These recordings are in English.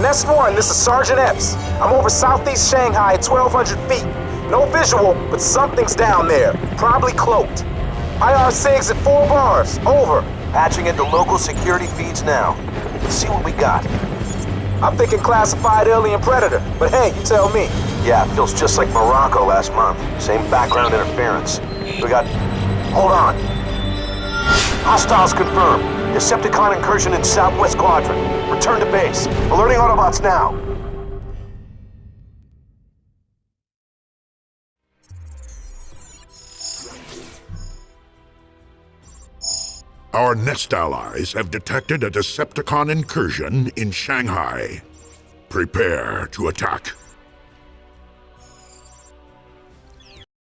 Nest 1, this is Sergeant Epps. I'm over southeast Shanghai at 1,200 feet. No visual, but something's down there. Probably cloaked. IR SIGs at 4 bars. Over. Patching into local security feeds now. Let's see what we got. I'm thinking classified alien predator, but hey, you tell me. Yeah, it feels just like Morocco last month. Same background interference. We got... Hold on. Hostiles confirmed. Decepticon incursion in Southwest Quadrant. Return to base. Alerting Autobots now. Our Nest allies have detected a Decepticon incursion in Shanghai. Prepare to attack.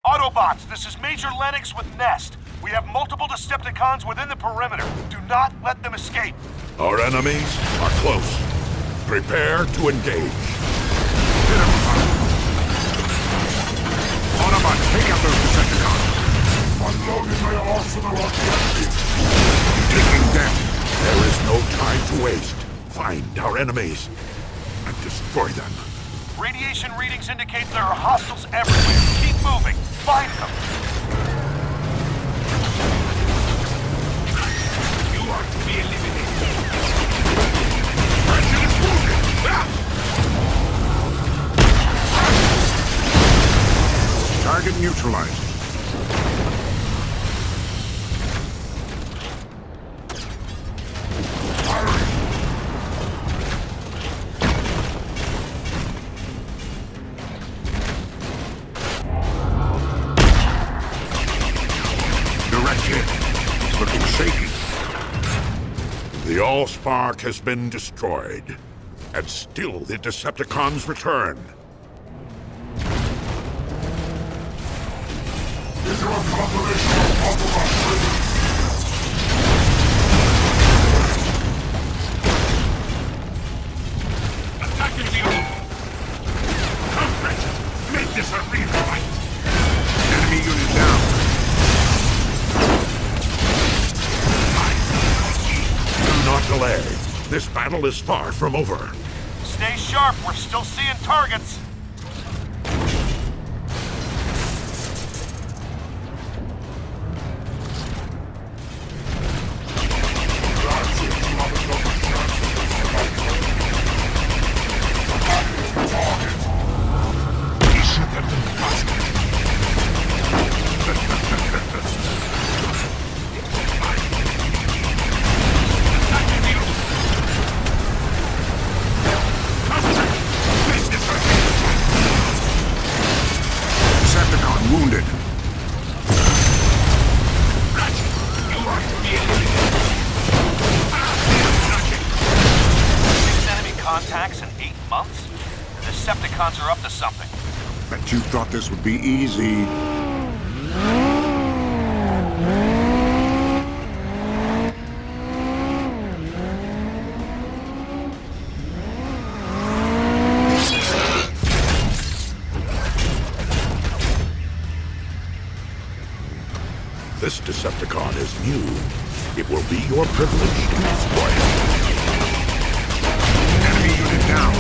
Autobots, this is Major Lennox with Nest. We have multiple Decepticons within the perimeter. Do not let them escape. Our enemies are close. Prepare to engage. Autobots, take out those Decepticons. Unloading my arsenal on the enemy. Taking them. There is no time to waste. Find our enemies and destroy them. Radiation readings indicate there are hostiles everywhere. Keep moving. Find them. You are to be eliminated. Ratchet is wounded. Target neutralized. Looking shaky. The Allspark has been destroyed, and still the Decepticons return. Is there a compilation of Autobot prisoners? Attacking the old! Come, Ratchet! Make this a real fight! Enemy unit down. Do not delay. This battle is far from over. Stay sharp. We're still seeing targets. Wounded. Six enemy contacts in 8 months? The Decepticons are up to something. Bet you thought this would be easy. This Decepticon is new. It will be your privilege to destroy it. Enemy unit down.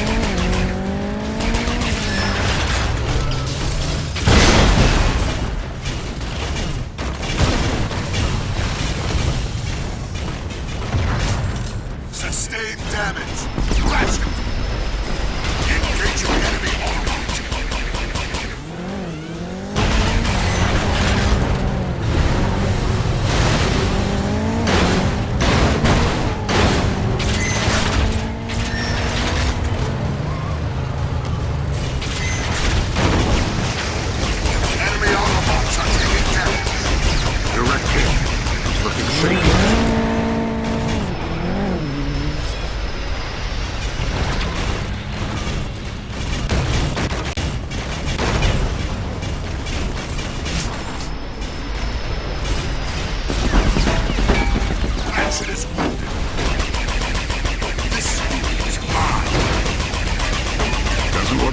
Sustained damage. Ratchet. Engaging enemy Autobot.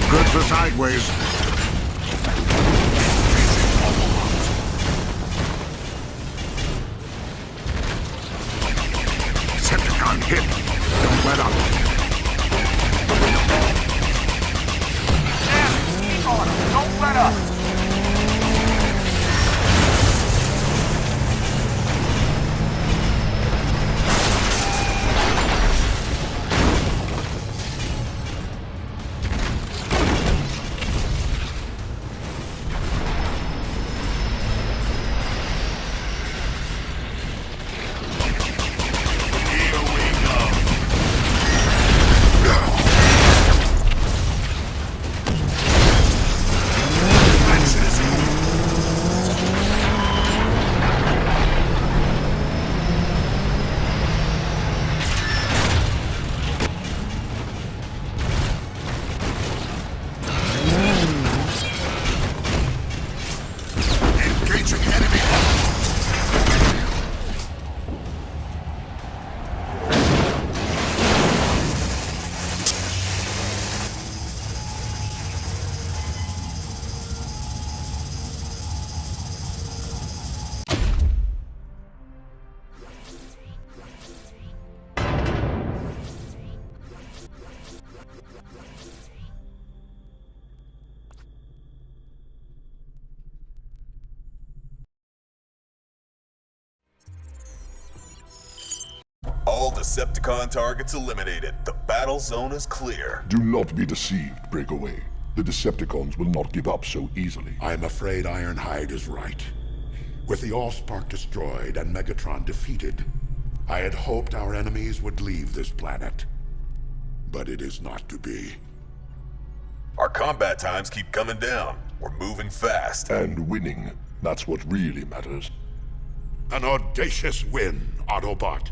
Good for sideways. Decepticon hit. Don't let up. Decepticon targets eliminated. The battle zone is clear. Do not be deceived, Breakaway. The Decepticons will not give up so easily. I'm afraid Ironhide is right. With the Allspark destroyed and Megatron defeated, I had hoped our enemies would leave this planet. But it is not to be. Our combat times keep coming down. We're moving fast. And winning. That's what really matters. An audacious win, Autobot.